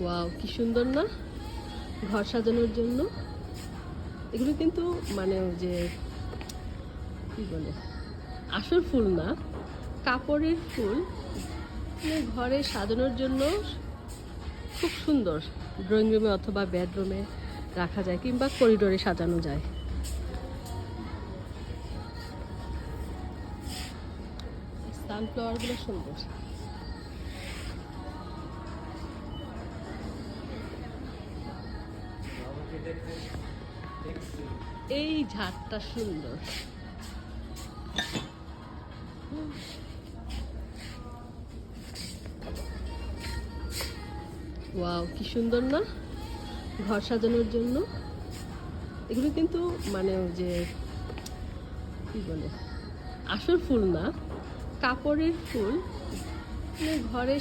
Wow, কি সুন্দর না! ঘর সাজানোর জন্য এগুলো কিন্তু মানে ওই যে কি বলে, আসল ফুল না, কাপড়ের ফুল। মানে ঘরে সাজানোর জন্য খুব সুন্দর। ড্রয়িং রুমে অথবা বেডরুমে রাখা যায়, কিংবা করিডোরে সাজানো যায়। সানফ্লাওয়ারগুলো সুন্দর। এই ঝাড়টা সুন্দর। ওয়াও, কি সুন্দর না! ঘর সাজানোর জন্য এগুলো কিন্তু মানে ওই যে কি বলে, আসল ফুল না, কাপড়ের ফুল। মানে ঘরে